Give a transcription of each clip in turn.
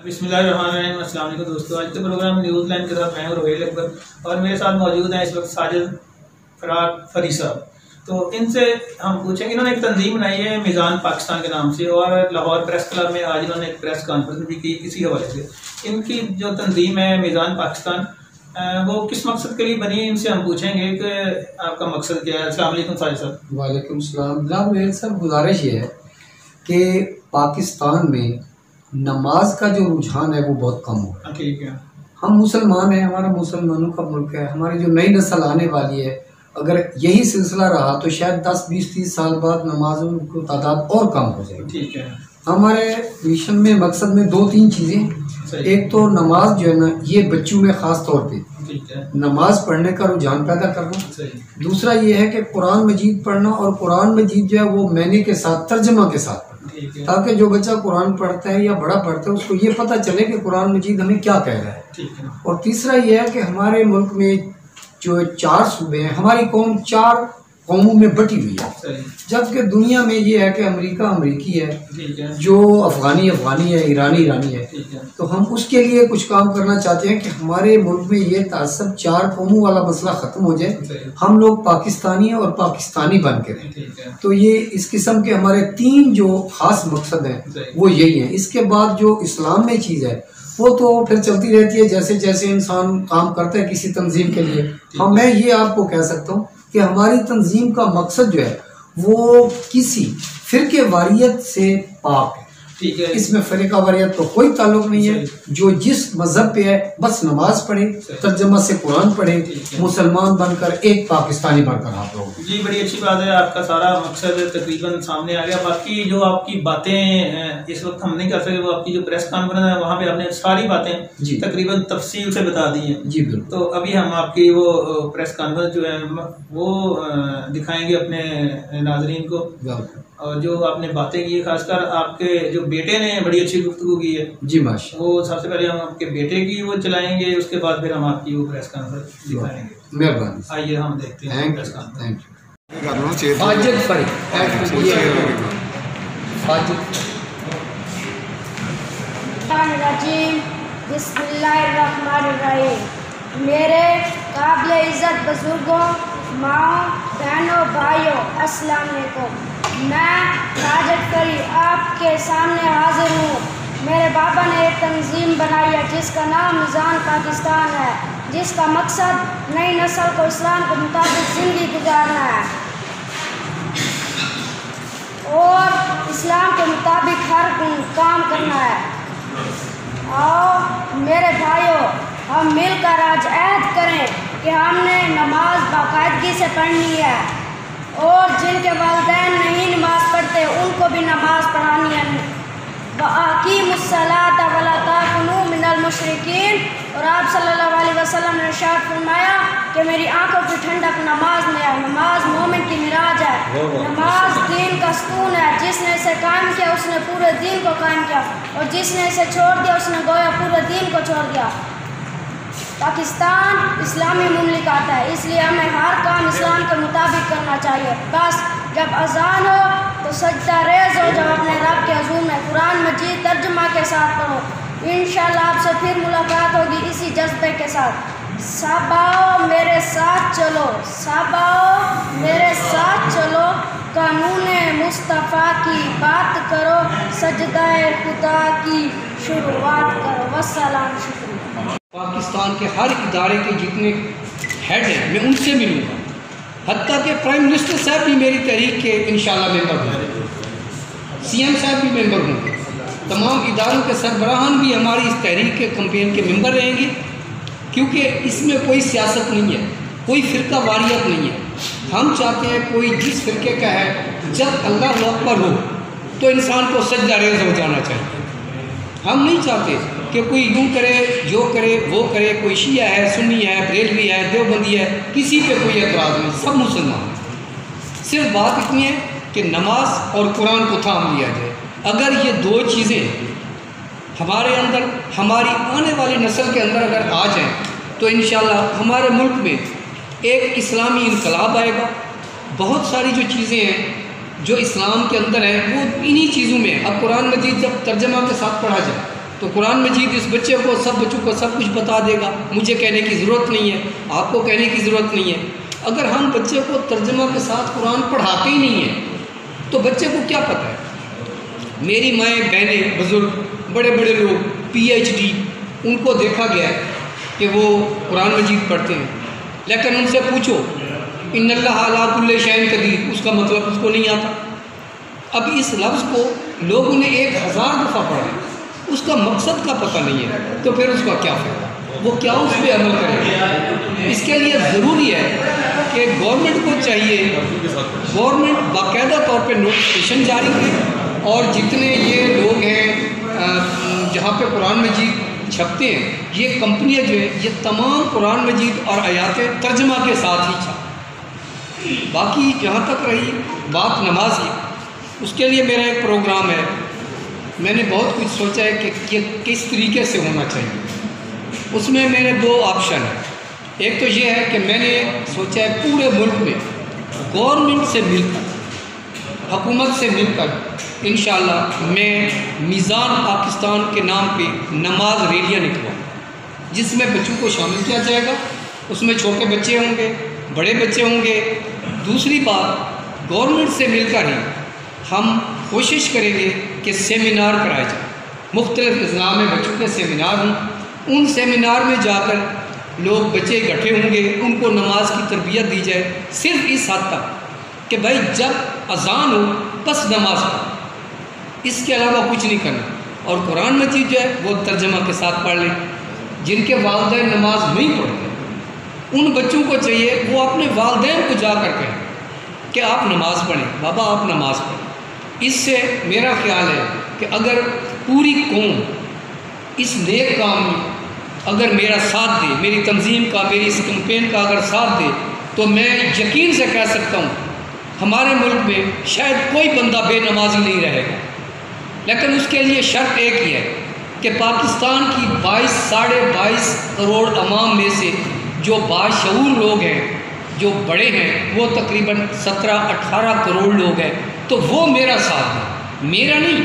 बिस्मिल्लाहिर्रहमानिर्रहीम। अस्सलाम वालेकुम दोस्तों, आज के प्रोग्राम न्यूज़लैंड के साथ मैं हूं रोहिल अकबर और मेरे साथ मौजूद हैं इस वक्त साजिद फराग फरी साहब। तो इनसे हम पूछेंगे, इन्होंने एक तंजीम बनाई है मीज़ान पाकिस्तान के नाम से और लाहौर प्रेस क्लब में आज इन्होंने एक प्रेस कॉन्फ्रेंस भी की इसी हवाले से। इनकी जो तंजीम है मीज़ान पाकिस्तान, वो किस मकसद के लिए बनी है, इनसे हम पूछेंगे कि आपका मकसद क्या है। अस्सलाम वालेकुम साजिद साहब। वालेकुम सलाम। जनाब मेरे साहब गुजारिश ये है कि पाकिस्तान में नमाज का जो रुझान है वो बहुत कम हो रहा है। ठीक है, हम मुसलमान हैं, हमारा मुसलमानों का मुल्क है, हमारी जो नई नस्ल आने वाली है, अगर यही सिलसिला रहा तो शायद 10, 20, 30 साल बाद नमाजों की तादाद और कम हो जाएगी। ठीक है, हमारे मिशन में मकसद में 2-3 चीज़ें। एक तो नमाज जो है ना, ये बच्चों में ख़ास तौर पे नमाज पढ़ने का रुझान पैदा करना। दूसरा ये है कि कुरान मजीद पढ़ना, और कुरान मजीद जो है वो मैने के साथ, तर्जमा के साथ पढ़ना, ताकि जो बच्चा कुरान पढ़ता है या बड़ा पढ़ता है उसको ये पता चले कि कुरान मजीद हमें क्या कह रहा है। और तीसरा ये है कि हमारे मुल्क में जो 4 सूबे हैं, हमारी कौम 4 कौमों में बटी हुई है, जबकि दुनिया में ये है कि अमेरिका अमेरिकी है, जो अफगानी अफगानी है, ईरानी ईरानी है। तो हम उसके लिए कुछ काम करना चाहते हैं कि हमारे मुल्क में ये तासब 4 कौमों वाला मसला ख़त्म हो जाए, हम लोग पाकिस्तानी हैं और पाकिस्तानी बन के रहें। तो ये इस किस्म के हमारे 3 जो ख़ास मकसद हैं वो यही हैं। इसके बाद जो इस्लाम में चीज़ है वो तो फिर चलती रहती है, जैसे जैसे इंसान काम करता है किसी तंजीम के लिए। हाँ, मैं ये आपको कह सकता हूँ कि हमारी तंजीम का मकसद जो है वो किसी फिरके वारियत से पाक है। ठीक है, इसमें फिरका वारियत तो कोई ताल्लुक नहीं है। जो जिस मजहब पे है बस नमाज पढ़े, तर्जमा से कुरान पढ़े, मुसलमान बनकर एक पाकिस्तानी बनकर आप लोग। जी, बड़ी अच्छी बात है, आपका सारा मकसद तकरीबन सामने आ गया। बाकी जो आपकी बातें इस वक्त हम नहीं कर सके, वो आपकी जो प्रेस कॉन्फ्रेंस है वहाँ पे आपने सारी बातें तकरीबन तफसील से बता दी हैं। जी बिल्कुल। तो अभी हम आपकी वो प्रेस कॉन्फ्रेंस जो है वो दिखाएंगे अपने नाजरीन को, और जो आपने बातें की, खासकर आपके जो बेटे ने बड़ी अच्छी गुफ्तगू की है। जी माशा। वो सबसे पहले हम आपके बेटे की वो चलाएंगे, उसके बाद फिर हम आपकी वो प्रेस कॉन्फ्रेंस दिखाएंगे। मेहरबानी। आइए हम देखते हैं प्रेस कॉन्फ्रेंस। मेरे काबिल इज़्ज़त बुजुर्गों, माँ, बहनों, भाइयों, अस्सलाम वालेकुम। मैं साजिद फरी आपके सामने हाजिर हूँ। मेरे बाबा ने एक तंजीम बनाई है जिसका नाम मीज़ान पाकिस्तान है, जिसका मकसद नई नस्ल को इस्लाम के मुताबिक ज़िंदगी गुजारना है और इस्लाम के मुताबिक हर काम करना है। और मेरे भाइयों, हम मिलकर आज ऐद करें कि हमने नमाज बाकायदगी से पढ़नी है, और जिनके वालिदैन नहीं नमाज पढ़ते उनको भी नमाज पढ़ानी है। वअक़ीमुस्सलात वला ताकुनू मिनल मुशरिकीन। और आप सल्लल्लाहु अलैहि वसल्लम ने इरशाद फरमाया कि मेरी आंखों की ठंडक नमाज में है। नमाज मोमिन की मिराज है, नमाज दीन का सुकून है। जिसने इसे कायम किया उसने पूरे दीन को कायम किया, और जिसने इसे छोड़ दिया उसने गोया पूरे दीन को छोड़ दिया। पाकिस्तान इस्लामी मुमलिकत है, इसलिए हमें हर काम इस्लाम के मुताबिक करना चाहिए। बस जब अजान हो तो सजदा रेज़ हो, जब अपने रब के हुज़ूर में कुरान मजीद तर्जुमा के साथ पढ़ो। इंशाअल्लाह आपसे फिर मुलाकात होगी इसी जज्बे के साथ। सब आओ मेरे साथ चलो, सब आओ मेरे साथ चलो, कानूने मुस्तफ़ा की बात करो, सजदाए खुदा की शुरुआत करो। वस्सलाम, शुक्रिया। पाकिस्तान के हर इदारे के जितने हेड हैं मैं उनसे मिलूँगा, हत्ता के प्राइम मिनिस्टर साहब भी मेरी तहरीक के इंशाअल्लाह मेंबर होंगे, CM साहब भी मेंबर होंगे, तमाम इदारों के सरबराहान भी हमारी इस तहरीक के कैंपेन के मेंबर रहेंगे, क्योंकि इसमें कोई सियासत नहीं है, कोई फ़िरका वारियत नहीं है। हम चाहते हैं कोई जिस फ़िरके का है, जब अल्लाह अकबर हो तो इंसान को सजदा रेज़ हो जाना चाहिए। हम नहीं चाहते कि कोई यूँ करे, जो करे वो करे, कोई शिया है, सुन्नी है, बरेलवी है, देवबंदी है, किसी पे कोई एतराज़ नहीं, सब मुसलमान। सिर्फ बात इतनी है कि नमाज और कुरान को थाम लिया जाए। अगर ये 2 चीज़ें हमारे अंदर, हमारी आने वाली नस्ल के अंदर अगर आ जाएं, तो इंशाअल्लाह हमारे मुल्क में एक इस्लामी इनकलाब आएगा। बहुत सारी जो चीज़ें हैं जो इस्लाम के अंदर हैं वो इन्हीं चीज़ों में। अब कुरान मजीद जब तर्जमा के साथ पढ़ा जाए तो कुरान मजीद इस बच्चे को, सब बच्चों को सब कुछ बता देगा, मुझे कहने की ज़रूरत नहीं है, आपको कहने की ज़रूरत नहीं है। अगर हम बच्चे को तर्जमा के साथ कुरान पढ़ाते ही नहीं हैं तो बच्चे को क्या पता है। मेरी माएँ, बहनें, बुज़ुर्ग, बड़े बड़े लोग, PhD, उनको देखा गया है कि वो कुरान मजीद पढ़ते हैं, लेकिन उनसे पूछो इन्नल्लाह अला कुल्ली शैइन कदीर, उसका मतलब उसको नहीं आता। अब इस लफ्ज़ को लोगों ने 1000 दफ़ा पढ़ा, उसका मकसद का पता नहीं है, तो फिर उसका क्या फ़ायदा, वो क्या उस पर अमल करेगा। इसके लिए ज़रूरी है कि गवर्नमेंट को चाहिए, गवर्नमेंट बाकायदा तौर पे नोटिफिकेशन जारी करे और जितने ये लोग हैं जहाँ पे कुरान मजीद छपते हैं, ये कंपनियाँ जो है ये तमाम कुरान मजीद और आयातें तर्जमा के साथ ही छाप। बाकी जहाँ तक रही बात नमाज की, उसके लिए मेरा एक प्रोग्राम है, मैंने बहुत कुछ सोचा है कि ये किस तरीके से होना चाहिए। उसमें मेरे 2 ऑप्शन हैं। एक तो ये है कि मैंने सोचा है पूरे मुल्क में गवर्नमेंट से मिलकर, हुकूमत से मिलकर इंशाअल्लाह मैं मीज़ान पाकिस्तान के नाम पे नमाज रैलियाँ निकलवाऊँ, जिसमें बच्चों को शामिल किया जाएगा। उसमें छोटे बच्चे होंगे, बड़े बच्चे होंगे। दूसरी बात, गवर्नमेंट से मिलकर ही हम कोशिश करेंगे कि सेमिनार कराए जाए, मुख्तलिफ इज़्ला में बच्चों के सेमिनार हों। उन सेमिनार में जाकर लोग, बच्चे इकट्ठे होंगे, उनको नमाज की तरबियत दी जाए, सिर्फ इस हद तक कि भाई जब अज़ान हो बस नमाज पढ़ो, इसके अलावा कुछ नहीं करना। और कुरान मजीद जो है वो तर्जमा के साथ पढ़ लें। जिनके वालिदैन नमाज नहीं पढ़ते, उन बच्चों को चाहिए वो अपने वालिदैन को जा कर कहें कि आप नमाज़ पढ़ें, बाबा आप नमाज़ पढ़ें। इससे मेरा ख्याल है कि अगर पूरी कौम इस नेक काम में अगर मेरा साथ दे, मेरी तंजीम का, मेरी इस कैंपेन का अगर साथ दे, तो मैं यकीन से कह सकता हूँ हमारे मुल्क में शायद कोई बंदा बेनमाजी नहीं रहेगा। लेकिन उसके लिए शर्त एक ही है कि पाकिस्तान की 22-22.5 करोड़ अवाम में से जो बाशऊर लोग हैं, जो बड़े हैं, वो तकरीबन 17-18 करोड़ लोग हैं, तो वो मेरा साथ है, मेरा नहीं,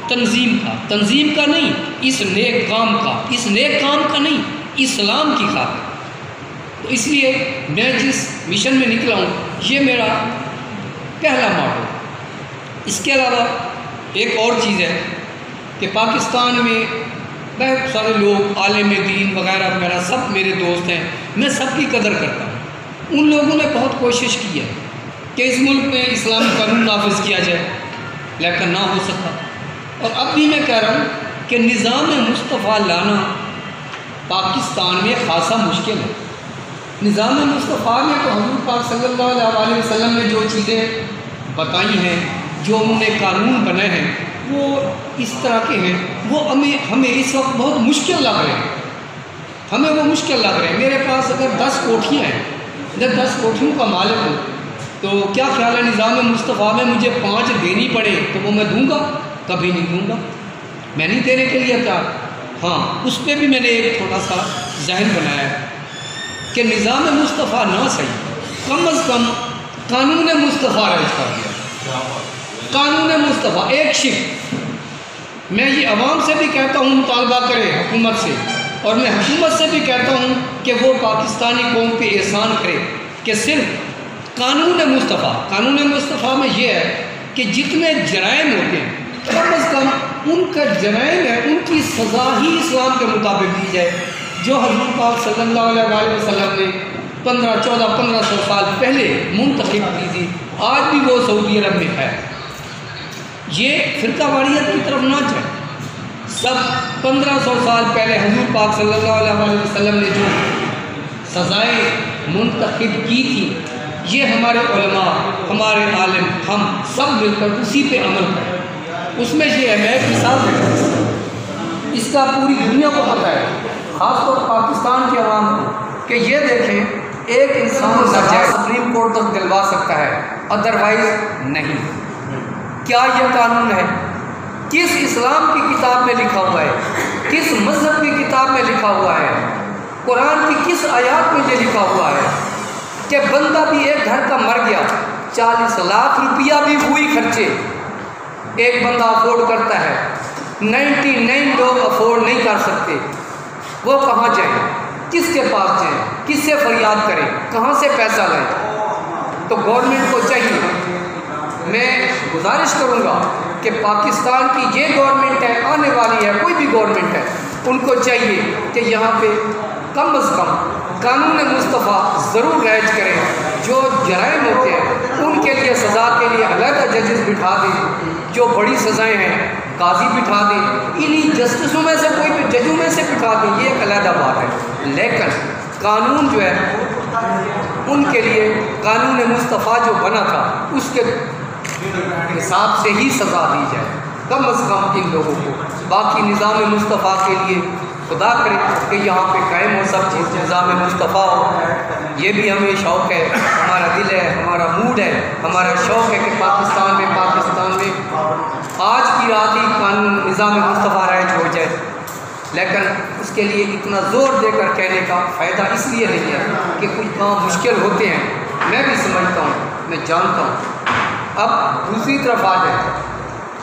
तंजीम का नहीं, इस नेक काम का, इस नेक काम का नहीं, इस्लाम की खातिर। तो इसलिए मैं जिस मिशन में निकला हूँ, ये मेरा पहला मॉडल। इसके अलावा एक और चीज़ है कि पाकिस्तान में बहुत सारे लोग, आलिम दीन वगैरह वगैरह सब मेरे दोस्त हैं, मैं सबकी कदर करता हूँ। उन लोगों ने बहुत कोशिश की है कि इस मुल्क में इस्लामी कानून नाफिज किया जाए, लेकिन ना हो सका। और अब भी मैं कह रहा हूँ कि निज़ाम मुस्तफ़ा लाना पाकिस्तान में ख़ासा मुश्किल है। निज़ाम मुस्तफ़ा में तो हुज़ूर पाक सल्लल्लाहु अलैहि वसल्लम ने जो चीज़ें बताई हैं, जो उन्होंने कानून बनाए हैं, वो इस तरह के हैं, वो हमें इस वक्त बहुत मुश्किल लग रहे हैं, हमें वो मुश्किल लग रहे हैं। मेरे पास अगर 10 कोठियाँ हैं, जब 10 कोठियों का मालिक हूँ, तो क्या ख्याल है निज़ाम मुस्तफ़ा में मुझे 5 देनी पड़े तो वो मैं दूँगा? कभी नहीं दूँगा, मैं नहीं देने के लिए तैयार। हाँ, उस पर भी मैंने एक थोड़ा सा जहन बनाया है कि निज़ाम मुस्तफ़ा ना सही, कम अज़ कम कानून मुस्तफ़ा राइज कर दिया। कानून मुस्तफ़ा एक शिक मैं ये अवाम से भी कहता हूँ मुतालबा करे हुकूमत से, और मैं हुकूमत से भी कहता हूँ कि वो पाकिस्तानी कौम पे एहसान करे कि सिर्फ कानून मुस्तफ़ा में ये है कि जितने जराइम होते हैं कम अज़ कम उनका जराइम है उनकी सज़ा ही इस्लाम के मुताबिक दी जाए, जो हज़रत पाक सल्लल्लाहु अलैहि वसल्लम ने 1500 साल पहले मुंतखब की थी। आज भी वो सऊदी अरब में है। ये फ़िरक़ावारियत की तरफ ना जाए, सब 1500 साल पहले हज़रत पाक सल्लल्लाहु अलैहि वसल्लम ने जो सज़ाएँ मुंतखब की थी, ये हमारे उलमा, हमारे आलिम, हम सब मिलकर उसी पे अमल करें। उसमें ये है, मैं एक मिसाल देता, इसका पूरी दुनिया को पता है, ख़ासतौर पर पाकिस्तान के अवाम को, कि ये देखें एक इंसान सजा सुप्रीम कोर्ट तक दिलवा सकता है, अदरवाइज नहीं। क्या यह कानून है? किस इस्लाम की किताब में लिखा हुआ है? किस मज़हब की किताब में लिखा हुआ है? कुरान की किस आयत में ये लिखा हुआ है कि बंदा भी एक घर का मर गया, 40 लाख रुपया भी हुई खर्चे, एक बंदा अफोर्ड करता है, 99 लोग अफोर्ड नहीं कर सकते, वो कहाँ जाएं, किसके पास जाएं, किससे फरियाद करें, कहाँ से पैसा लाएं। तो गवर्नमेंट को चाहिए, मैं गुजारिश करूँगा कि पाकिस्तान की ये गवर्नमेंट है, आने वाली है, कोई भी गवर्नमेंट है, उनको चाहिए कि यहाँ पे कम अज़ कम कानून मुस्तफ़ा ज़रूर राइज करें। जो जराइम होते हैं उनके लिए सज़ा के लिए अलग जजेस बिठा दें, जो बड़ी सज़ाएँ हैं काजी बिठा दें, इन्हीं जस्टिसों में से कोई भी जजों में से बिठा दें, ये एक अलग बात है। लेकिन कानून जो है उनके लिए कानून मुस्तफ़ा जो बना था उसके हिसाब से ही सज़ा दी जाए कम अज़ कम इन लोगों को। बाकी निज़ाम मुस्तफ़ा के लिए खुदा करे कि यहाँ पे कायम हो सब चीज़, निज़ाम मुस्तफ़ा हो। ये भी हमें शौक़ है, हमारा दिल है, हमारा मूड है, हमारा शौक़ है कि पाकिस्तान में आज की रात ही कानून निज़ाम मुस्तफ़ा राइज हो जाए। लेकिन उसके लिए इतना ज़ोर देकर कहने का फ़ायदा इसलिए नहीं है कि कुछ काम मुश्किल होते हैं, मैं भी समझता हूँ, मैं जानता हूँ। अब दूसरी तरफ आ जाए,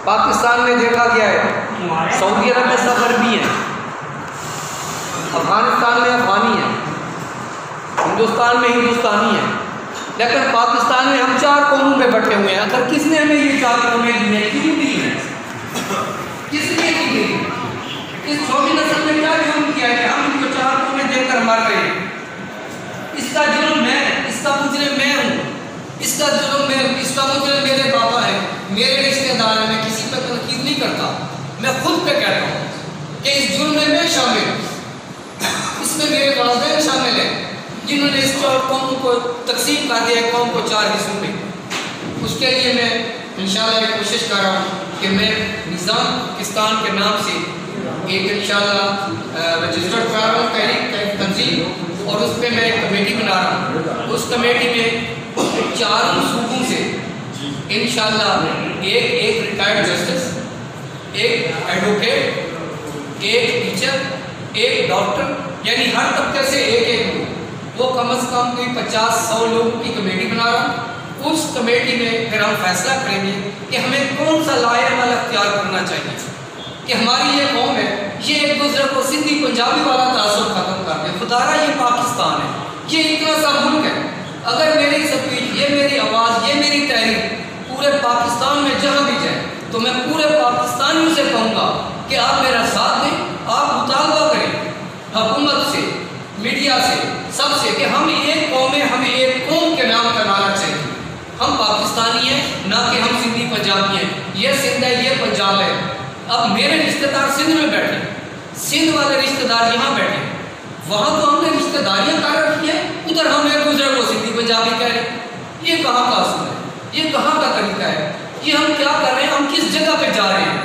पाकिस्तान में देखा गया है सऊदी अरब में सब अरबी हैं, अफ़गानिस्तान में अफ़गानी है, हिंदुस्तान में हिंदुस्तानी है, लेकिन पाकिस्तान में हम 4 कौमों में बैठे हुए हैं। अगर किसने हमें ये 4 कौमें दी हैं, क्यों दी हैं, किसने की दी, इस छोटी नस्ल में क्या जुर्म किया है कि हम इनको 4 कौमें देकर मर रहे हैं। इसका जुर्म मैं, इसका मुजरिम मैं हूँ, इसका जुर्म मैं, इसका मुजरिम मेरे पापा है, मेरे रिश्तेदार हैं। मैं किसी पर तनकीद नहीं करता, मैं खुद पे कहता हूँ कि इस जुर्म में मैं शामिल हूँ, इसमें मेरे वालिदैन शामिल हैं जिन्होंने इस कौम को तकसीम कर दिया है, कौम को 4 हिस्सों में। उसके लिए मैं इंशाल्लाह कोशिश कर रहा हूँ कि मैं निज़ाम पाकिस्तान के नाम से एक इंशाल्लाह रजिस्टर्ड करा रहा हूँ तहरीक तंजीम, और उस पर मैं एक कमेटी बना रहा हूँ। उस कमेटी में 4 सूबों से इंशाल्लाह एक रिटायर्ड जस्टिस, एक एडवोकेट, एक टीचर, एक डॉक्टर, यानी हर तबके से एक लोग, वो कम अज़ कम कोई 50-100 लोगों की कमेटी बना रहा हूँ। उस कमेटी में फिर हम फैसला करेंगे कि हमें कौन सा लाएमल अख्तियार करना चाहिए कि हमारी ये कौम है, ये एक दूसरे को सिंधी पंजाबी वाला तासुब खत्म कर दे। खुदारा ये पाकिस्तान है, ये इतना सा मुल्क है, अगर मेरी स्पीच, ये मेरी आवाज़, ये मेरी तहरीक पूरे पाकिस्तान में जहाँ भी जाए तो मैं पूरे पाकिस्तानियों से कहूँगा कि आप मेरा साथ दें, आप मुतालबा करें हुकूमत से, मीडिया से, सबसे कि हम एक कौम है, हमें एक कौम के नाम का नारा चाहिए। हम पाकिस्तानी हैं, ना कि हम सिंधी पंजाबी हैं। ये सिंध है, ये पंजाब है। अब मेरे रिश्तेदार सिंध में बैठे, सिंध वाले रिश्तेदार यहाँ बैठे, वहाँ तो हमने रिश्तेदारियाँ कर रखी है, उधर हम एक दूसरे को सिंधी पंजाबी कह रहे हैं। ये कहाँ का असूल है, ये कहाँ का तरीका है, ये हम क्या कर रहे हैं, हम किस जगह पे जा रहे हैं।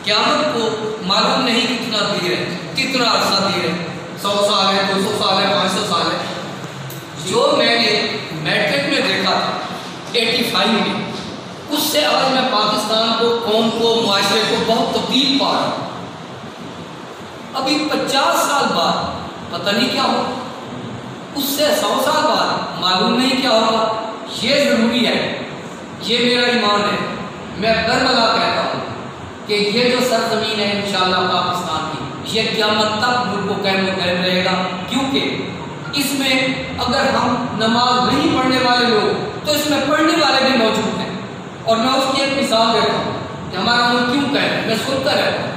क़यामत को मालूम नहीं कितना देर है, कितना अर्सा देर है, 100 साल है, 200 साल है, 500 साल है। जो मैंने मैट्रिक में देखा था 85 में, उससे आज मैं पाकिस्तान को, कौम को, मुआशरे को बहुत तब्दील पा रहा हूँ। अभी 50 साल बाद पता नहीं क्या हो, उससे 100 साल बाद मालूम नहीं क्या होगा। ये ज़रूरी है, ये मेरा ईमान है। मैं बरमला कहता हूँ कि ये जो सरजमीन है इंशाअल्लाह पाकिस्तान की, ये क़यामत तक मुल्क को कायम रहेगा, क्योंकि इसमें अगर हम नमाज नहीं पढ़ने वाले लोग तो इसमें पढ़ने वाले भी मौजूद हैं। और मैं उसकी एक मिसाल देता हूँ कि हमारा मुल्क क्यों कायम, मैं सुनता रहता हूँ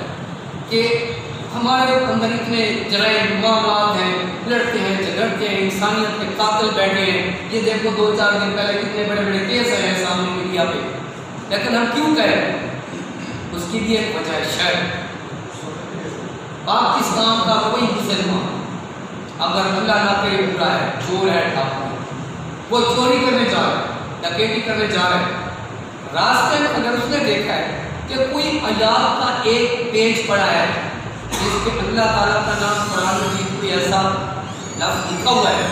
कि हमारे अंदर इतने जराइम मामलात हैं, लड़ते हैं, झगड़ते हैं, इंसानियत के कातिल बैठे हैं। ये देखो 2-4 दिन पहले कितने बड़े बड़े केस आए हैं सामने मीडिया पे, लेकिन हम क्यों करें, उसकी भी एक वजह है। शायद पाकिस्तान का कोई मुसलमान अगर अल्लाह ना करे बुरा है, चोर है, डाकू, वो चोरी करने जा रहा है, डकैती करने जा रहा है, रास्ते में अगर उसने देखा है कि कोई आयात का एक पेज पड़ा है जिसके अल्लाह ताला का नाम कुरान मजीद कोई ऐसा लफ्ज़ लिखा हुआ है,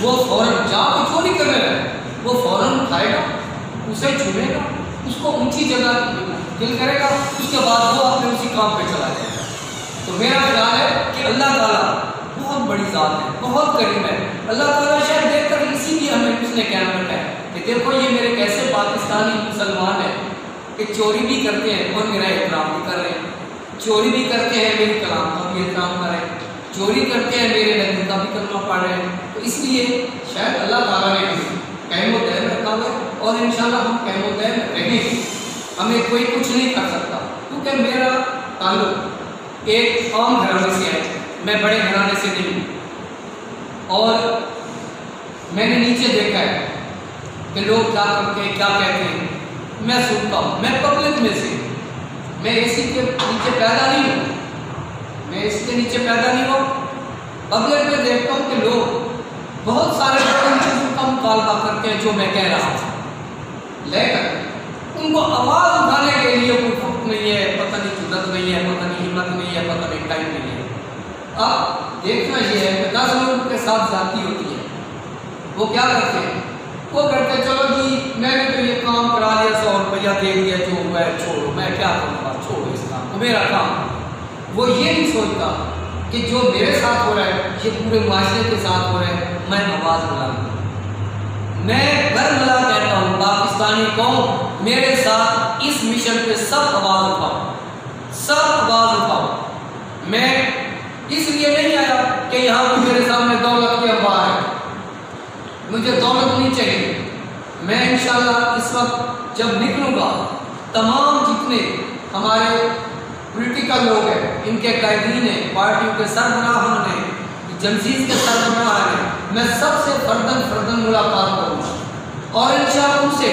वो फौरन जाकर चोरी करने लगे, वो फौरन उठाएगा, उसे छूएगा, उसको ऊंची जगह दिल करेगा, उसके बाद वो अपने उसी काम पे चला जाएगा। तो मेरा ख्याल है कि अल्लाह ताला बहुत बड़ी ज़ात है, बहुत करीम है। अल्लाह ताला शायद देख कर इसीलिए हमें उसने क्या रखा है कि देखो ये मेरे कैसे पाकिस्तानी मुसलमान है, कि चोरी भी करते हैं और मेरा एहतराम भी कर रहे हैं, चोरी भी करते हैं मेरे कलाम का भी एहतराम कर रहे हैं, चोरी करते हैं मेरे नबी का भी कलमा पढ़ रहे हैं। तो इसलिए शायद अल्लाह ताला ने क़यामत दैम रखा हुआ है और इंशाल्लाह हम क़यामत दैम रहेंगे, हमें कोई कुछ नहीं कर सकता। क्योंकि मेरा ताल्लुक एक आम घराने से है, मैं बड़े घराने से नहीं हूँ। और मैंने नीचे देखा है कि लोग क्या करते हैं, क्या कहते हैं, मैं सुनता हूँ। मैं पब्लिक में से, मैं एसी के नीचे पैदा नहीं हूँ, मैं एसी के नीचे पैदा नहीं हुआ। पब्लिक में देखता हूँ कि लोग बहुत सारे चीज़ों का मुतालबा करते हैं जो मैं कह रहा था, लेकिन उनको आवाज़ उठाने के लिए कोई वक्त नहीं है, पता नहीं जुर्रत नहीं है, पता नहीं हिम्मत नहीं है, पता नहीं टाइम नहीं है। अब देखना ये है कि 10 लोगों के साथ जाती होती है, वो क्या करते हैं, वो करते चलो जी मैंने तो ये काम करा लिया, 100 रुपया दे दिया, जो हुआ है छोड़ो, मैं क्या करूँगा, छोड़ो इस काम को, मेरा काम। वो ये नहीं सोचता कि जो मेरे साथ हो रहा है ये पूरे माशरे के साथ हो रहा है, मैं आवाज़ बुलाऊंगा। मैं बरमला कहता हूँ पाकिस्तानी कौम मेरे साथ इस मिशन पे सब आवाज़ उठाओ, सब आवाज़ उठाओ। मैं इसलिए नहीं आया कि यहाँ पर मेरे सामने दौलत के अंबार है, मुझे दौलत नहीं चाहिए। मैं इंशाल्लाह इस वक्त जब निकलूँगा, तमाम जितने हमारे पॉलिटिकल लोग हैं, इनके कायदीन हैं, पार्टियों के सरबराहान हैं, जमशीज के सरबराहान हैं, मैं सबसे फर्दन मुलाकात करूँगा और इंशाल्लाह उनसे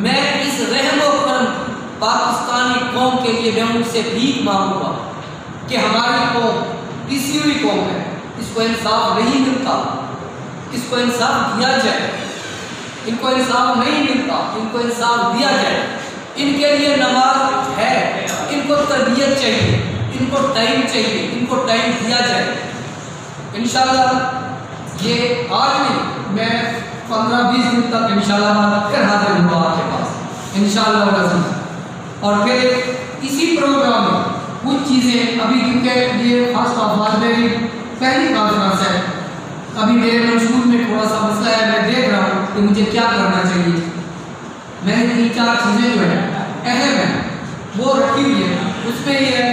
मैं इस रहम व करम पाकिस्तानी कौम के लिए मैं उनसे भीख मांगूंगा कि हमारी कौम किसी हुई कौम है, इसको इंसाफ नहीं मिलता, इसको इंसाफ दिया जाए, इनको इंसाफ नहीं मिलता, इनको इंसाफ दिया जाए। इनके लिए नमाज है, इनको तरबियत चाहिए, इनको टाइम चाहिए, इनको टाइम दिया जाए। इंशाल्लाह ये आज नहीं, मैं 15-20 दिन तक इंशाल्लाह फिर हाजिर हूँगा आपके पास इंशाल्लाह अज़ीज़। और फिर इसी प्रोग्राम में कुछ चीज़ें अभी, क्योंकि ये फर्स्ट ऑफ ऑल मेरी पहली कॉन्फ्रेंस है, अभी मेरे मंशूर में थोड़ा सा मसला है, मैं देख रहा हूँ कि मुझे क्या करना चाहिए। मैंने 3-4 चीज़ें जो है अहम है वो रखी हुई है। उसमें यह है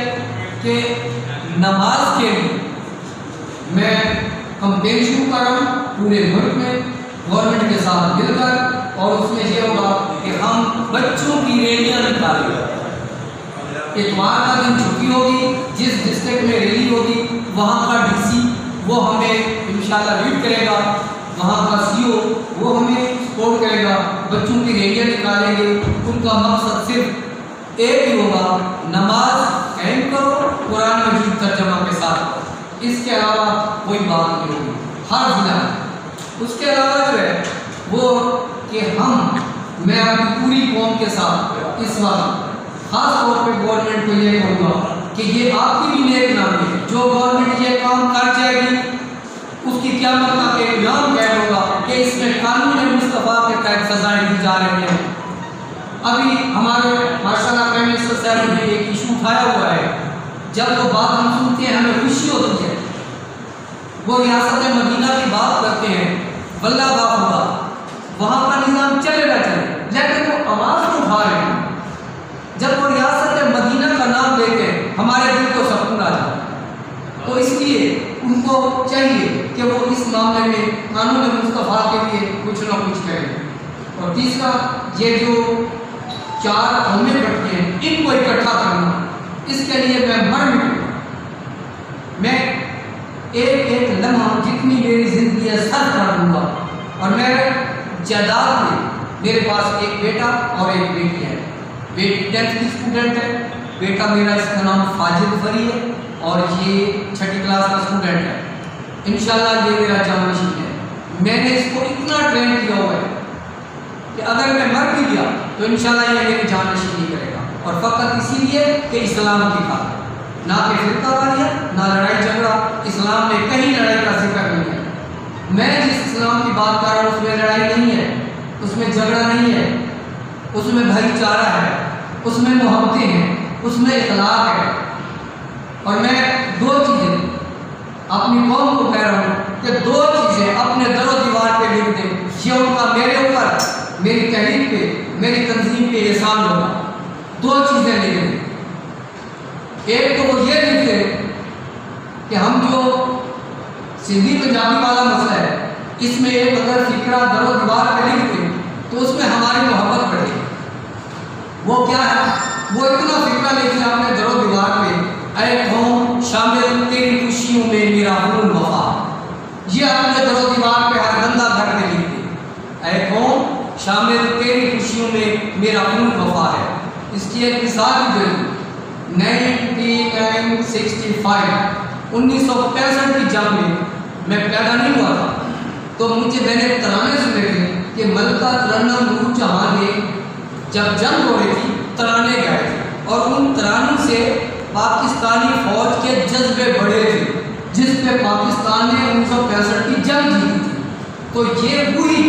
कि नमाज के लिए मैं कंपेन शुरू कर रहा हूँ पूरे मुल्क में गवर्नमेंट के साथ मिलकर, और उसमें यह होगा कि हम बच्चों की रैलियाँ निकालेंगे। इतवार का दिन छुट्टी होगी, जिस डिस्ट्रिक्ट में रैली होगी वहाँ का DC वो हमें इंशाल्लाह लीड करेगा, वहाँ का CO वो हमें सपोर्ट करेगा, बच्चों की रैलियाँ निकालेंगे। उनका मकसद सिर्फ एक ही होगा, नमाज कायम करो, कुरान मजीद तर्जमा के साथ, इसके अलावा कोई बात नहीं होगी हर जिला। उसके अलावा जो है वो कि मैं अपनी पूरी कौम के साथ इस वक्त खास तौर पे गवर्नमेंट को ये कहूँगा कि ये आपकी भी नेक नामी है, जो गवर्नमेंट ये काम कर जाएगी उसकी क़यामत तक एक नाम कैद होगा कि इसमें कानून मुस्तफ़ा के तहत सजाएं दी जा रही हैं। अभी हमारे माशाअल्लाह प्राइम मिनिस्टर साहब ने एक इशू उठाया हुआ है, जब वो बात हम सुनते हैं हमें खुशी होती है। वो रियासत मदीना की बात करते हैं, वल्लाह बाबा वहाँ का निज़ाम चलेगा चले, लेकिन वो आवाज़ तो उठा रहे हैं। जब वो रियासत मदीना का नाम लेते हैं हमारे दिल को सुकून आ जाता है। तो इसलिए उनको चाहिए कि वो इस मामले में कानून मुस्तफ़ा के लिए कुछ ना कुछ करें। और तीसरा, ये जो 4 कौमें बैठते हैं इनको इकट्ठा करना, इसके लिए मैं मर मिटूँगा। मैं एक लम्हा जितनी मेरी ज़िंदगी है सर्व कर दूँगा। और मैं जायदाद में मेरे पास एक बेटा और एक बेटी है। बेटी 10th की स्टूडेंट है, बेटा मेरा इसका नाम फाजिल फरी है और ये 6ठी क्लास का स्टूडेंट है। इंशाल्लाह ये मेरा जानशीन है। मैंने इसको इतना ट्रेन किया हुआ है कि अगर मैं मर भी गया तो इंशाल्लाह ये मेरी जानशीन नहीं करेगा, और फ़कत इसीलिए कि इस्लाम की खातिर, ना कि फिरका वाली, ना लड़ाई झगड़ा। इस्लाम में कहीं लड़ाई का जिक्र नहीं है। मैं जिस इस्लाम की बात कर रहा हूँ उसमें लड़ाई नहीं है, उसमें झगड़ा नहीं है, उसमें भाईचारा है, उसमें मोहब्बतें हैं, उसमें इखलाक है। और मैं 2 चीज़ें अपनी कौम को कह रहा हूँ कि 2 चीज़ें अपने दरो दीवार पे लिख दें। ये उनका मेरे ऊपर, मेरी तहरीक पे, मेरी तंजीम पे एहसान होगा। दो चीज़ें लिख लें। एक तो वो ये लिख लें कि हम जो सिंधी पंजाबी वाला मसला है, इसमें एक अगर फिक्रा दरो दीवार पे लिख दें तो उसमें हमारी मोहब्बत बढ़ेगी। वो क्या है? वो इतना फिक्रा लिख लें आपने दरो दीवार पे, ऐ कौम शामिल तेरी खुशियों में मेरा खून वफा। ये आपने दरो दीवार पे हर बंदा घर में लिख दे, ऐ कौम शामिल तेरी खुशियों में मेरा खून वफा है। इसकी एक मिसाल भी दे दूं। 1965 की जंग में मैं पैदा नहीं हुआ था, तो मैंने तराने सुने थे कि मलका तरन्नुम नूर जहां ने जब जंग हो रही थी तराने गाए थे, और उन तरानों से पाकिस्तानी फौज के जज्बे बढ़े थे, जिस पे पाकिस्तान ने 1965 की जंग जीती थी। तो ये पूरी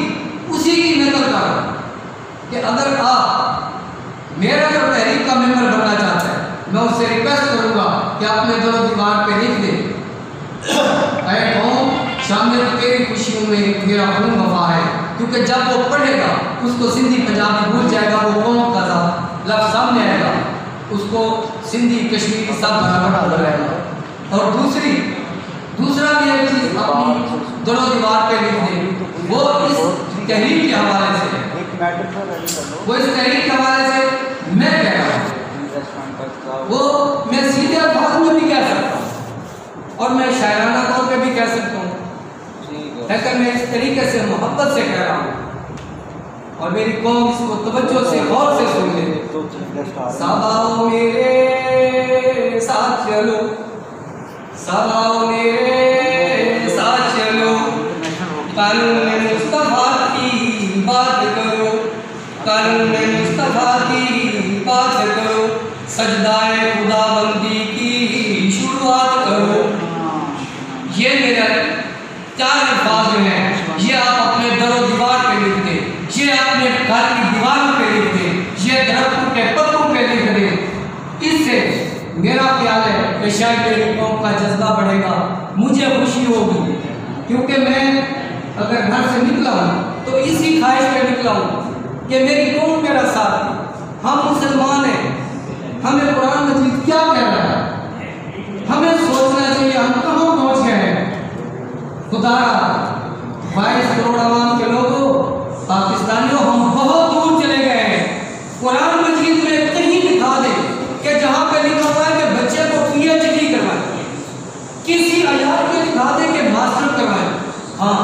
उसी की नकल कर रहा कि अगर आप मेरा जो तहरीक का मेंबर बनना चाहता है, मैं उससे रिक्वेस्ट करूंगा कि आपने दोनों दीवार पे लिख दे, ऐ कौम शामिल तेरी खुशियों में मेरा खून वफा है। क्योंकि जब वो पढ़ेगा उसको सिंधी पंजाबी भूल जाएगा, वो कौम का लफ्ज़ सामने आएगा, उसको सिंधी कश्मीरी सब बराबर रहेगा। और दूसरा भी एक चीज़ अपनी दोनों दीवार पे लिख दें, वो इस तहरीक के हवाले से, वो इस तहरीक के हवाले से मैं कह रहा हूँ, वो मैं सीधे अल्फाज में भी कह सकता हूँ और मैं शायराना तौर पे भी कह सकता हूँ, लेकिन मैं इस तरीके से मोहब्बत से कह रहा हूँ और मेरी कौम इसको तवज्जो से गौर से सुन ले। साबाओ मेरे साथ चलो, साबाओ मेरे साथ चलो, कानून मुस्तफा की बात करो, कानून मुस्तफा की बात करो, सजदाए खुदाबंदी की शुरुआत करो। ये मेरा 4 अल्फाज हैं, ये आप अपने दरो दीवार पे लिख दें, ये अपने घर की दीवारों पे लिख दें, ये दरख्तों के पत्तों पे लिख दें। इससे मेरा ख्याल है कि शायद मेरी कौम का जज्बा बढ़ेगा, मुझे खुशी होगी। क्योंकि मैं अगर घर से निकला हूँ तो इसी ख्वाहिश पे निकला हूँ कि मेरी कौम मेरा साथ है, हम मुसलमान हैं, हमें कुरान मजीद क्या कह रहा है, हमें सोचना चाहिए हम कहाँ पहुँच गए हैं। खुदा 22 करोड़ आवाम के लोगों, पाकिस्तानियों, हम बहुत दूर चले गए हैं। कुरान मजीद में कहीं दिखा दे कि जहाँ पे लिखा हुआ है कि बच्चे को PhD करवाएं, किसी आयात में दिखा दे कि मास्टर करवाएं। हाँ,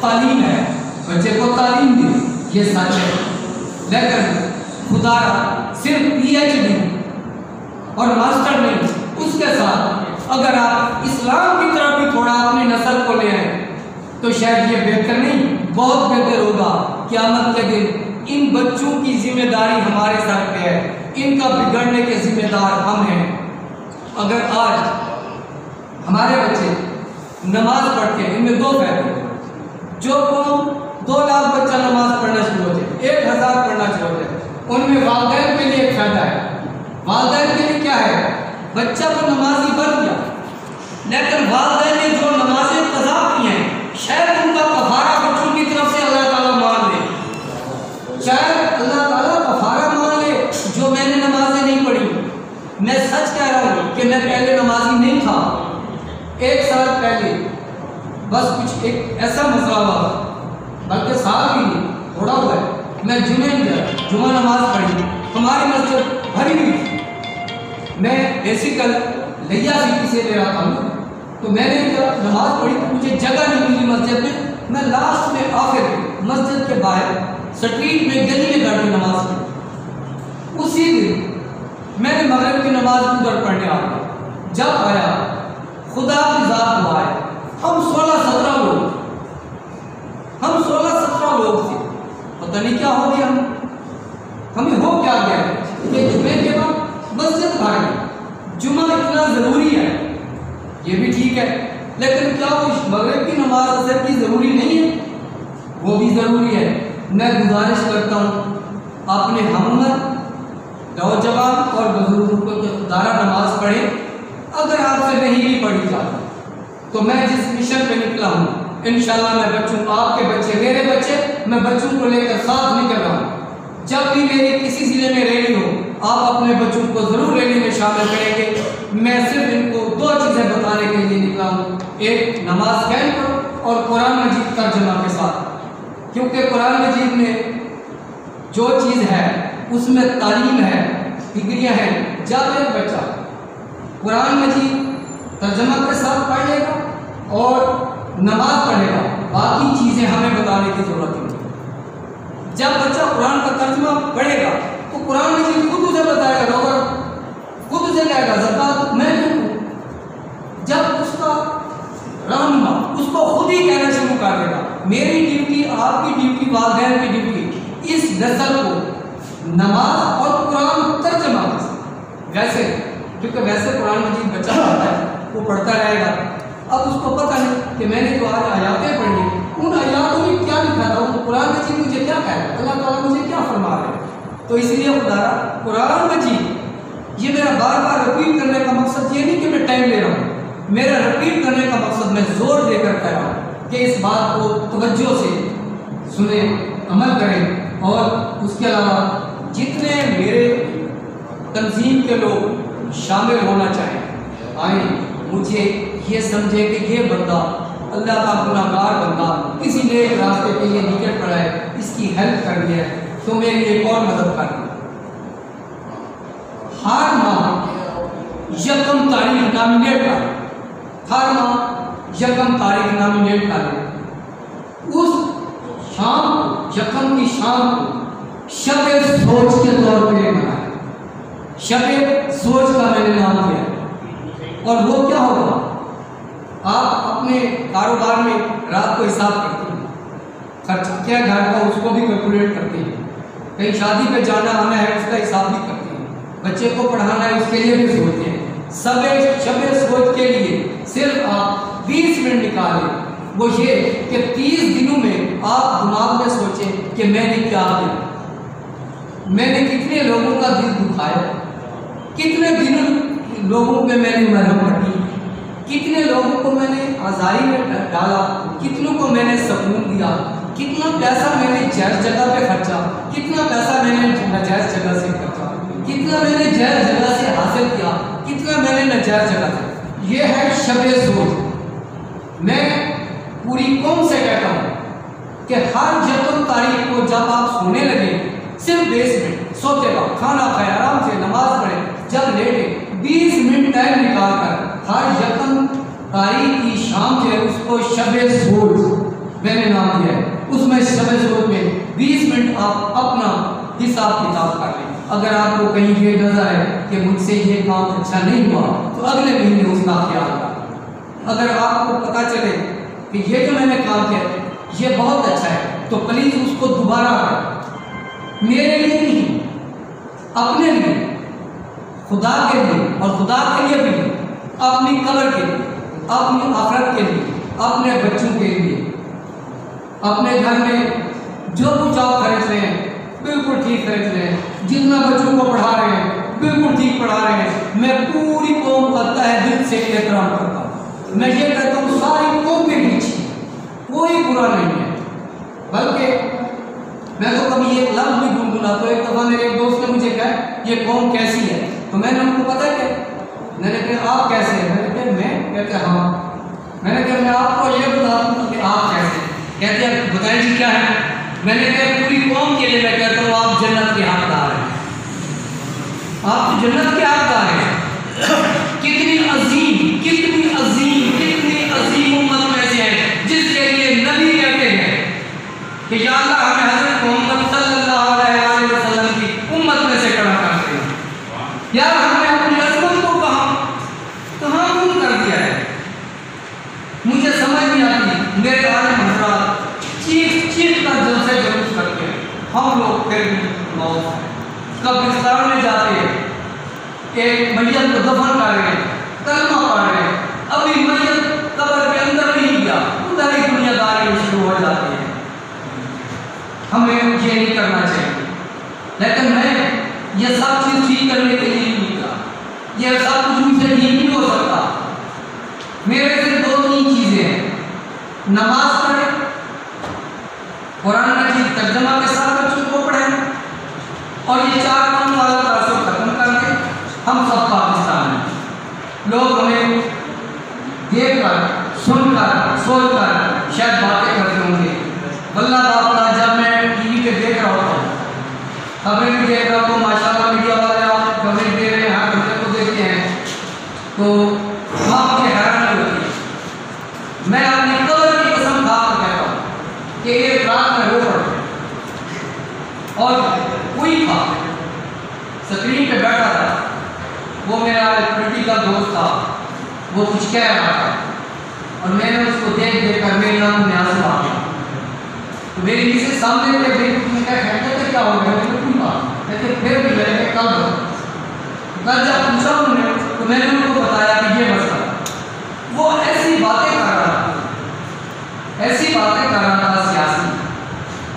तालीम है, बच्चे को तालीम दी, ये सच है, लेकिन खुदा सिर्फ PhD और मास्टर नहीं, उसके साथ अगर आप इस्लाम की तरफ भी थोड़ा अपनी नस्ल को ले आए तो शायद ये बेहतर नहीं, बहुत बेहतर होगा। क़यामत के दिन इन बच्चों की जिम्मेदारी हमारे सर पे है, इनका बिगड़ने के जिम्मेदार हम हैं। अगर आज हमारे बच्चे नमाज पढ़ते हैं, इनमें 2 फायदे, जो 2 लाख बच्चा नमाज पढ़ना शुरू होते, 1000 पढ़ना शुरू होते, उनमें वालिदैन के लिए एक फायदा है। वालिदैन के लिए क्या है? बच्चा तो नमाजी बन गया, लेकिन वालिदैन ने जो नमाजें कज़ा की हैं, शायद उनका कफारा बच्चों की तरफ से अल्लाह ताला मान ले, शायद अल्लाह ताला कफारा मान ले जो मैंने नमाजें नहीं पढ़ी। मैं सच कह रहा हूँ कि मैं पहले नमाजी नहीं था, 1 साल पहले बस कुछ एक ऐसा मसला हुआ, बल्कि साल भी नहीं, थोड़ा हुआ है, मैं जुमे में गया, जुमा नमाज पढ़ी, हमारी मस्जिद भरी हुई थी। मैं बेसिकल लिया सिटी से ले रहा था, तो मैंने जब नमाज पढ़ी तो मुझे जगह नहीं मिली मस्जिद में, मैं लास्ट में आखिर मस्जिद के बाहर स्ट्रीट में गली में जाकर नमाज पढ़ी। उसी दिन मैंने मगरिब की नमाज उधर पढ़ने आ गया, जब आया खुदा की ज़ात दुआ है, हम 16-17 लोग थे, पता नहीं क्या हो गया, हमें हो क्या गया कि जुमे के बाद मस्जिद भारी, जुमा इतना ज़रूरी है, ये भी ठीक है, लेकिन क्या वो मगरिब की नमाज असर की ज़रूरी नहीं है? वो भी ज़रूरी है। मैं गुजारिश करता हूँ अपने हमउम्र नौजवान और बुजुर्गों को खुदारा नमाज पढ़े, अगर आपसे नहीं भी पढ़ी जाती तो मैं जिस मिशन पे निकला हूँ इंशाल्लाह मैं बच्चों, आपके बच्चे, मेरे बच्चे, मैं बच्चों को लेकर साथ निकल रहा हूँ। जब भी मेरी किसी ज़िले में रैली हो, आप अपने बच्चों को ज़रूर रैली में शामिल करेंगे। मैं सिर्फ इनको 2 चीज़ें बताने के लिए निकला हूँ, एक नमाज कायम करो और कुरान मजीद तर्जुमा के साथ, क्योंकि कुरान मजीद में जो चीज़ है उसमें तालीम है, डिग्रियाँ हैं। जब एक बच्चा कुरान मजीद तर्जुमा के साथ पढ़ लेगा और नमाज पढ़ेगा, बाकी चीज़ें हमें बताने की ज़रूरत नहीं। जब बच्चा कुरान का तर्जुमा पढ़ेगा तो कुरान मजीद खुद उसे बताएगा, रोज़ा खुद उसे कहेगा ज़कात मैं दूँ। जब उसका रहनुमा उसको खुद ही कहना शुरू कर देगा, मेरी ड्यूटी, आपकी ड्यूटी, वालिदैन की ड्यूटी, इस नस्ल को नमाज और कुरान तर्जुमा वैसे, क्योंकि वैसे कुरान मजीद बच्चा पढ़ता है, वो पढ़ता रहेगा। अब उसको पता नहीं कि मैंने जो आज आयातें पढ़ी, उन आयातों में क्या लिखा था, उन कुरान मजीद मुझे क्या कह रहा है, अल्लाह ताला मुझे क्या फरमा रहे हैं। तो इसलिए खुदारा कुरान मजीद, ये मेरा बार बार रिपीट करने का मकसद ये नहीं कि मैं टाइम ले रहा हूँ, मेरा रिपीट करने का मकसद मैं जोर देकर कह रहा हूँ कि इस बात को तवज्जो से सुने, अमल करें। और उसके अलावा जितने मेरे तंजीम के लोग शामिल होना चाहें आए, मुझे ये समझे कि ये बंदा अल्लाह का गुनाहगार बंदा किसी ने रास्ते पे ये निकट पड़ा है, इसकी हेल्प करनी है, तो मेरी एक और मदद करनी। हर माह यकम तारीख नॉमिनेट कर, हर माह यकम तारीख नॉमिनेट कर, उस शाम को, यकम की शाम को शबे सोच के तौर पे मनाए। शबे सोच का मैंने नाम दिया। और वो क्या होगा, आप अपने कारोबार में रात को हिसाब करते हैं, खर्चा क्या घर का उसको भी कैलकुलेट करते हैं, कहीं शादी पे जाना आना है उसका हिसाब भी करते हैं, बच्चे को पढ़ाना है उसके लिए भी सोचते हैं। शबे सोच के लिए सिर्फ आप 20 मिनट निकालें, वो ये कि 30 दिनों में आप दिमाग में सोचें कि मैंने क्या किया, मैंने कितने लोगों का दिल दुखाया, कितने दिनों लोगों पे मैंने मरहम पट्टी, कितने लोगों को मैंने आज़ारी में डाला, कितनों को मैंने सुकून दिया, कितना पैसा मैंने जायज़ जगह पे खर्चा, कितना पैसा मैंने नाजायज़ जगह से खर्चा, कितना मैंने जायज़ जगह से हासिल किया, कितना मैंने नाजायज़ जगह से। ये है शबे सोच। मैं पूरी कौम से कहता हूँ कि हर यकम तारीख को जब आप सोने लगे, सिर्फ 20 मिनट सोते वक्त खाना खाए, आराम से नमाज पढ़े, जब लेटे 20 मिनट टाइम निकाल कर हर यकम तारीख की शाम जो है उसको शबे सोच मैंने नाम दिया है। उसमें शबे सोच में 20 मिनट आप अपना हिसाब किताब कर लें। अगर आपको कहीं ये नजर है कि मुझसे ये काम अच्छा नहीं हुआ, तो अगले महीने उसका ख्याल रखें। अगर आपको पता चले कि ये जो मैंने काम किया ये बहुत अच्छा है, तो प्लीज़ उसको दोबारा करें, मेरे लिए नहीं, अपने लिए, खुदा के लिए, और खुदा के लिए भी, अपनी कब्र के लिए, अपनी आखिरत के लिए, अपने बच्चों के लिए। अपने घर में जो कुछ आप खर्च रहे हैं बिल्कुल ठीक खर्च रहे हैं, जितना बच्चों को पढ़ा रहे हैं बिल्कुल ठीक पढ़ा रहे हैं। मैं पूरी कौम का तहे दिल से एहतराम करता हूँ। मैं ये कहता हूँ सारी कौम के पीछे कोई बुरा नहीं है, बल्कि मैं तो कभी एक लफ्ज़ भी गुनगुना, तो एक दफ़ा मेरे एक दोस्त ने मुझे कहा ये कौम कैसी है, तो मैंने उनको पता क्या, मैंने कहा आप कैसे हैं, मैंने कहा मैं, कहते हाँ, मैंने कहा मैं आपको ये बता दूँ कि आप कैसे, कहते हैं बताएं जी क्या है। मैंने कहा पूरी कौम के लिए मैं कहता हूँ आप जन्नत के हकदार हैं, आप जन्नत के हकदार हैं। कितनी अजीम, कितनी अजीम, कितनी अजीम उम्मत में से है जिसके लिए नबी कहते हैं कि या अल्लाह हमें हज़रत मोहम्मद सल्लल्लाहु अलैहि वसल्लम की उम्मत में से खड़ा करते हैं। यार हमने अपनी अज़मत को कहाँ गुम कर दिया है, मुझे समझ नहीं आती। मेरे आलिम हज़रात चीख कर जलसे जुलूस करते हैं, हम लोग फिर मौत कब्रिस्तान में जाते हैं, एक मैयत को दफन कर रहे हैं, कलमा पढ़ रहे हैं, अभी मैयत कब्र के अंदर नहीं गया, उधर ही दुनियादारी शुरू हो जाती है। हमें ये नहीं करना चाहिए। लेकिन मैं ये सब चीज़ ठीक करने के लिए नहीं कहा, ये सब कुछ मुझसे ठीक नहीं हो सकता। मेरे से 2-3 चीज़ें हैं, नमाज पढ़ें, कुरान मजीद तर्जुमा के साथ बच्चों को पढ़ें, और ये 4 काम वाला देखकर, सुनकर, सोचकर शायद बातें करते होंगे। वल्लाह बाप, जब मैं टीवी पे देख रहा होता हूँ, खबरें भी देख रहा हूँ, तो माशाल्लाह मीडिया वाले आप खबरें दे रहे हैं, हर बच्चे को देखते हैं, तो वहाँ मुझे हैरानी होती है। मैं अपनी कब्र की कसम खाकर कहता हूँ कि एक रात में रो पड़ते और कोई था स्क्रीन पे बैठा था, वो मेरा पॉलिटिकल दोस्त था, वो कुछ कह रहा था और मैंने उसको देख देख कर मेरे नाम में आंसू आ गया। तो मेरी किसी सामने थे, मैं क्या हो गया, कहते फिर भी मैंने कल जब पूछा उन्होंने तो मैंने उनको बताया कि ये मसला, वो ऐसी बातें कर रहा था, ऐसी बातें कर रहा था सियासी,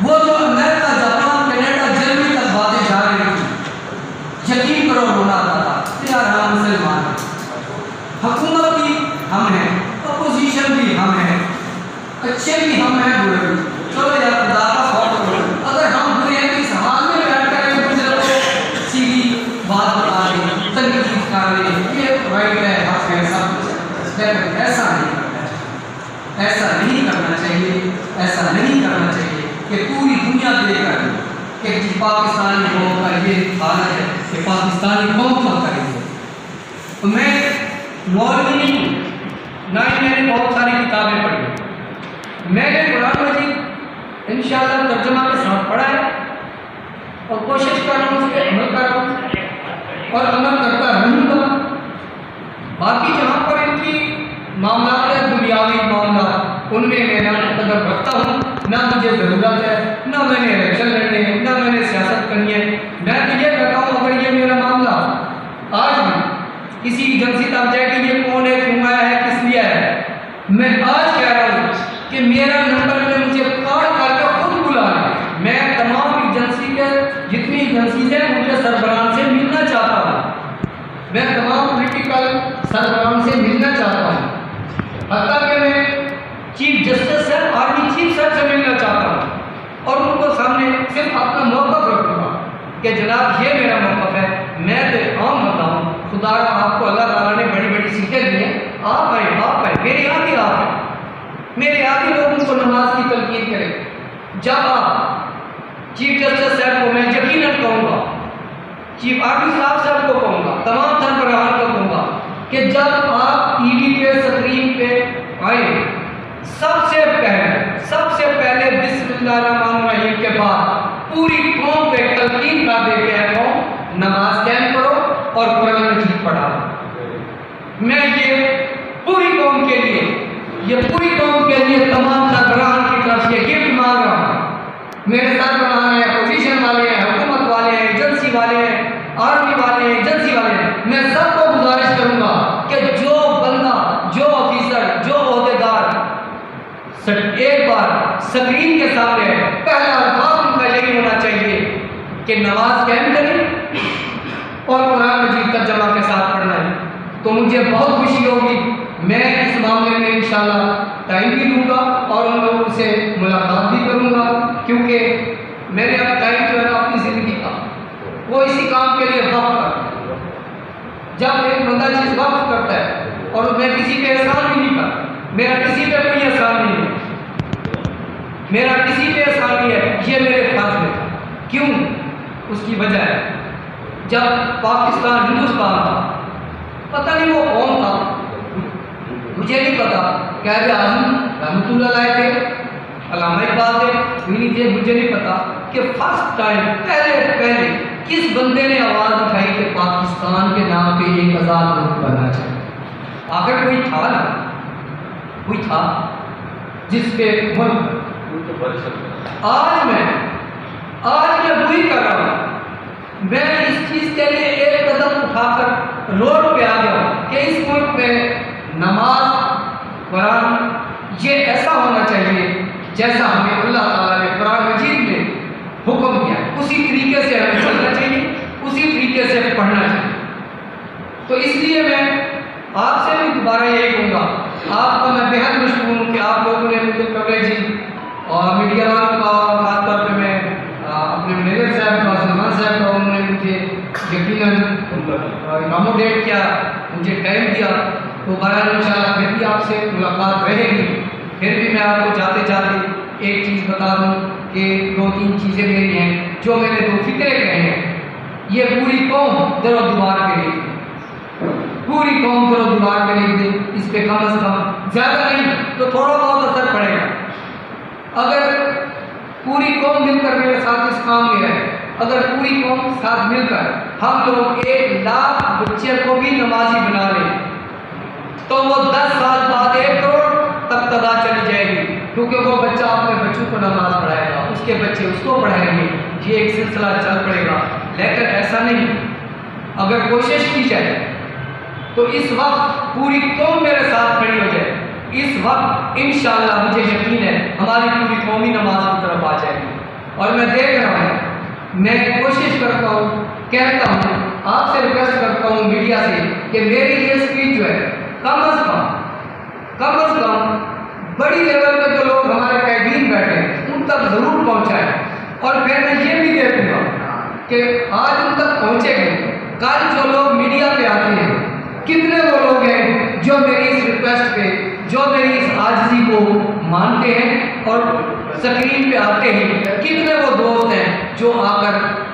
वो जो अमेरिका, जापान, कनाडा, जर्मनी तक बातें जा रही थी, यकीन करो रोना आता था। यार हम मुसलमान हैं, हुकूमत भी हम हैं, अपोजिशन भी हम हैं, अच्छे भी हम हैं, बुरे भी। चलो यार खुदा का खौफ करो, अगर हम बुरे हैं इस हाल में बैठ कर दूसरे को सीधी बात बता रहे, तनकीद कर रहे, ये राइट है, हक है, सब ऐसा नहीं करना चाहिए, ऐसा नहीं करना चाहिए, ऐसा नहीं करना चाहिए कि पूरी दुनिया देखकर कि पाकिस्तानी कौम का ये हालत है कि पाकिस्तानी कौम क्या करेंगे। तो मैं मौलवी नहीं हूँ, ना ही मैंने बहुत सारी किताबें पढ़ी, मैंने कुरान मजीद इंशाअल्लाह तर्जुमा के साथ पढ़ा है और कोशिश कर रहा हूँ उस पर अमल कर रहा हूँ और अमल करता रहूँगा। बाकी जहाँ पर इनकी मामला है, दुनियावी मामला, उनमें मैं ना कदर रखता हूँ, ना मुझे ज़रूरत है, ना मैंने इलेक्शन लड़ने हैं, ना मैंने सियासत करनी है। मैं तो ये कहता हूँ अगर ये मेरा मामला आज भी किसी एजेंसी तक जाए कि ये कौन है, क्यों आया है, किस लिए आया है, मैं आज कह रहा हूँ कि मेरा नंबर में मुझे कॉल करके खुद बुला लें। मैं तमाम एजेंसी के जितनी एजेंसीज हैं उनके सरबराह से मिलना चाहता हूँ, मैं तमाम पॉलिटिकल सरबराह से मिलना चाहता हूँ, हत्ता कि मैं चीफ जस्टिस है, आर्मी चीफ सर से मिलना चाहता हूँ और उनको सामने सिर्फ अपना मौक़िफ़ रखूँगा कि जनाब ये मेरा मौक़िफ़ है, मैं तो आम बंदा हूँ, खुदा आपको अल्लाह ताला ने बड़ी बड़ी सीखें दी हैं, आप आए मेरे आगे आप हैं, मेरे आगे लोगों को नमाज की तलकीन करें। जब आप चीफ जस्टिस साहब को मैं यकीनन कहूँगा, चीफ आर्मी साहब को कहूँगा, तमाम सरबराहान को कहूँगा कि जब आप टीवी पे स्क्रीन पे आए सबसे पहले बिस्मिल्लाहिर्रहमानिर्रहीम के बाद पूरी कौम पे तलकीन कर दे के कौम नमाज कायम करो और कुरान मजीद पढ़ा। मैं ये पूरी कौम के लिए तमाम सरबराहान की तरफ से गिफ्ट मांग रहा हूँ। मेरे सरबराहान हैं, अपोजिशन वाले हैं, हुकूमत वाले हैं, एजेंसी वाले हैं, आर्मी वाले हैं, एजेंसी वाले हैं, मैं सबको गुजारिश करूँगा कि जो बंदा, जो ऑफिसर, जो ओहदेदार एक बार स्क्रीन के सामने पहला अल्फाज उनका यही होना चाहिए कि नमाज कायम करें और कुरान मजीद तर्जुमा के साथ पढ़ना है, तो मुझे बहुत खुशी होगी। मैं इस मामले में इंशाल्लाह टाइम भी दूंगा और उन लोगों से मुलाकात भी करूंगा, क्योंकि मैंने अब टाइम जो है ना अपनी ज़िंदगी का वो इसी काम के लिए वक्त करता है। जब एक बंदा चीज़ वक्त करता है और मैं किसी पे एहसान भी नहीं करता, मेरा किसी पे कोई एहसान नहीं है, मेरा किसी पे एहसान नहीं है, ये मेरे फर्ज है। क्यों? उसकी वजह है जब पाकिस्तान हिंदुस्तान था, पता नहीं वो कौन था, मुझे नहीं पता, क्या आज़म रहमतुल्लाह अलैह थे, अल्लामा इकबाल थे, मुझे नहीं पता कि फर्स्ट टाइम पहले किस बंदे ने आवाज़ उठाई कि पाकिस्तान के नाम पे एक आज़ाद मुल्क बनना चाहिए। आखिर कोई था ना, कोई था जिसके मुल्क आज मैं वही कर रहा हूँ। मैं इस चीज़ के लिए एक कदम उठाकर रोड पे आ गया कि इस मुल्क में नमाज, कुरान ये ऐसा होना चाहिए जैसा हमें अल्लाह ताला ने कुरान मजीद में हुक्म किया, उसी तरीके से हमें चलना चाहिए, उसी तरीके से पढ़ना चाहिए। तो इसलिए मैं आपसे भी दोबारा यही कहूँगा, आपका मैं बेहद मशहूर हूँ कि आप लोगों ने मुझे कवरेज दी और मीडिया वालों का, खासतौर पर मैं अपने मैनेजर साहब का, सलमान साहब का, उन्होंने मुझे यकीनन अकोमोडेट किया, मुझे टाइम दिया तो बहरहाल इंशाल्लाह फिर भी आपसे मुलाकात रहेगी। फिर भी मैं आपको जाते जाते एक चीज़ बता दूँ कि 2-3 चीज़ें मेरी हैं जो मैंने 2 फिक्रे कहे हैं। ये पूरी कौम दरो दीवार पे लिख दे, पूरी कौम दरो दीवार पे लिख दे। इस पे कम से कम ज़्यादा नहीं तो थोड़ा बहुत असर पड़ेगा। अगर पूरी कौम मिलकर मेरे साथ इस काम में है, अगर पूरी कौम साथ मिलकर हम लोग 1 लाख बच्चे को भी नमाजी बना लें तो वो 10 साल बाद 1 करोड़ तक तादाद चली जाएगी, क्योंकि वो बच्चा अपने बच्चों को नमाज पढ़ाएगा, उसके बच्चे उसको पढ़ाएंगे, ये एक सिलसिला चल पड़ेगा। लेकिन ऐसा नहीं, अगर कोशिश की जाए तो इस वक्त पूरी कौम मेरे साथ खड़ी हो जाए, इस वक्त इंशाअल्लाह मुझे यकीन है हमारी पूरी कौमी नमाज की तरफ आ जाएगी। और मैं देख रहा हूँ, मैं कोशिश करता हूँ, कहता हूँ, आपसे रिक्वेस्ट करता हूँ मीडिया से कि मेरी ये स्पीच जो है कम अज़ कम बड़ी लेवल पे जो लोग हमारे कैदीन बैठे हैं उन तक ज़रूर पहुँचाएँ। और फिर मैं ये भी देखूँगा कि आज उन तक पहुँचेंगे, कल जो लोग मीडिया पे आते हैं कितने वो लोग हैं जो मेरी इस रिक्वेस्ट पे, जो मेरी इस आजिज़ी को मानते हैं और स्क्रीन पे आते हैं, कितने वो दोस्त हैं जो आकर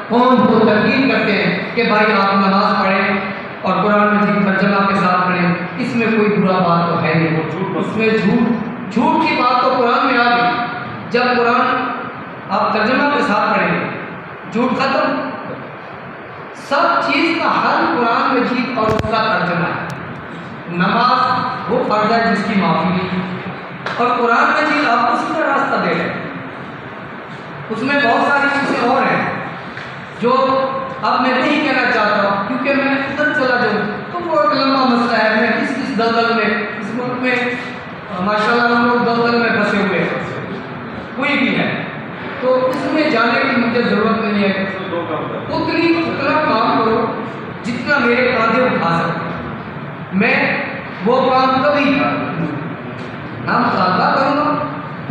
कौन को तलकीन करते हैं कि भाई आप नमाज पढ़ें और कुरान मजीद तर्जुमा के साथ पढ़ें। इसमें कोई बुरा बात तो है नहीं, इसमें झूठ की बात तो कुरान में आ गई। जब कुरान आप तर्जुमा के साथ पढ़ेंगे झूठ खत्म। सब चीज़ का हल कुरान मजीद और उसका तर्जुमा है। नमाज वो फर्ज है जिसकी माफ़ी नहीं, और कुरान मजीद आपको सीधा रास्ता दे रहे हैं। उसमें बहुत सारी चीज़ें और हैं जो अब मैं नहीं कहना चाहता, क्योंकि मैं उधर चला जाऊँ तो वो एक लंबा मसला है। मैं इस दलदल में, इस मुल्क में माशाल्लाह हम लोग दलदल में फंसे हुए हैं, कोई भी है, तो उसमें जाने की मुझे ज़रूरत नहीं है। उतना काम करो जितना मेरे कांधे उठा सके। मैं वो काम कभी ना मुतालबा करूँगा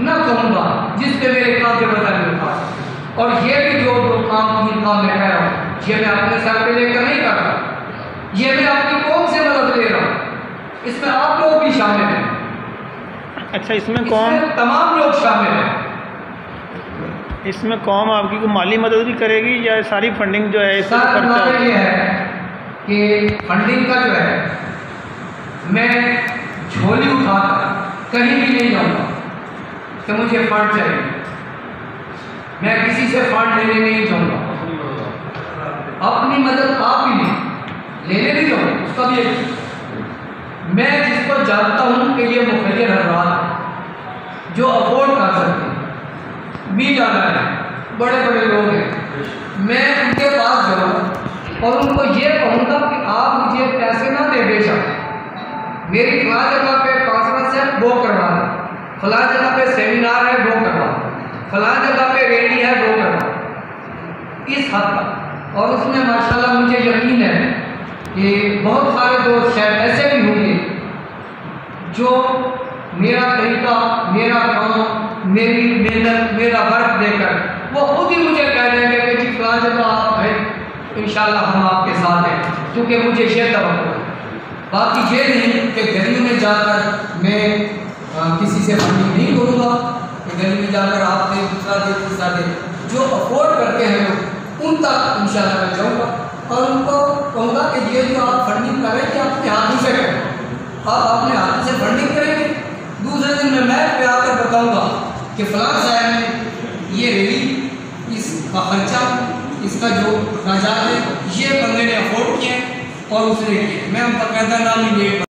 ना कहूँगा जिस पे मेरे कांधे वजन नहीं उठा सके। और ये भी जो काम मैं कह रहा हूँ, ये मैं अपने सर पे लेकर नहीं कर रहा, ये मैं अपनी कौम से मदद ले रहा हूँ। इसमें आप लोग भी शामिल हैं। अच्छा, इसमें कौम, तमाम लोग शामिल हैं। इसमें कौम आपकी को माली मदद भी करेगी या सारी फंडिंग जो है इसका खर्चा? ये है कि फंडिंग का जो है मैं झोली उठाकर कहीं भी नहीं जाऊँगा कि मुझे फंड चाहिए। मैं किसी से फंड लेने नहीं जाऊँगा, अपनी मदद आप ही नहीं लेने नहीं जाऊँगा। उसका भी एक मैं जिसको जानता हूँ कि ये मुखैर हजरात है जो अफोर्ड कर सकते हैं, भी जाना है, बड़े बड़े लोग हैं, मैं उनके पास जाऊँगा और उनको ये कहूँगा कि आप मुझे पैसे ना दे बेशक, मेरी फलां जगह पे कॉन्फ्रेंस है वो करवा दें, फलां जगह पे सेमिनार है वो करवा दें, फलां जगह पे रैली है वो करवा दें, इस हद तक। और उसमें माशाल्लाह मुझे यकीन है कि बहुत सारे दोस्त शायद ऐसे भी होंगे जो मेरा तरीका, मेरा काम, मेरी मेहनत, मेरा वर्क देकर वो खुद ही मुझे कह देंगे कि जी फलां जगह आप हैं, इंशाल्लाह हम आपके साथ हैं, क्योंकि मुझे ये तवक्कुल है। बाकी ये नहीं कि गली में जाकर मैं किसी से फंडिंग नहीं करूँगा कि गली में जाकर आप दे, दूसरा दे, तीसरा दे। जो अफोर्ड करते हैं लोग उन तक इंशाल्लाह मैं जाऊँगा और उनको कहूँगा कि ये जो आप फंडिंग करेंगे अपने हाथों से करें, आप अपने हाथों से फंडिंग करेंगे। दूसरे दिन मैं मैप पे आकर बताऊँगा कि फलां साहब ने ये रैली, इसका खर्चा, इसका जो अखराजात है ये बंदे ने अफोर्ड किए और उसने किए। मैं उनका कहता नाम ही नहीं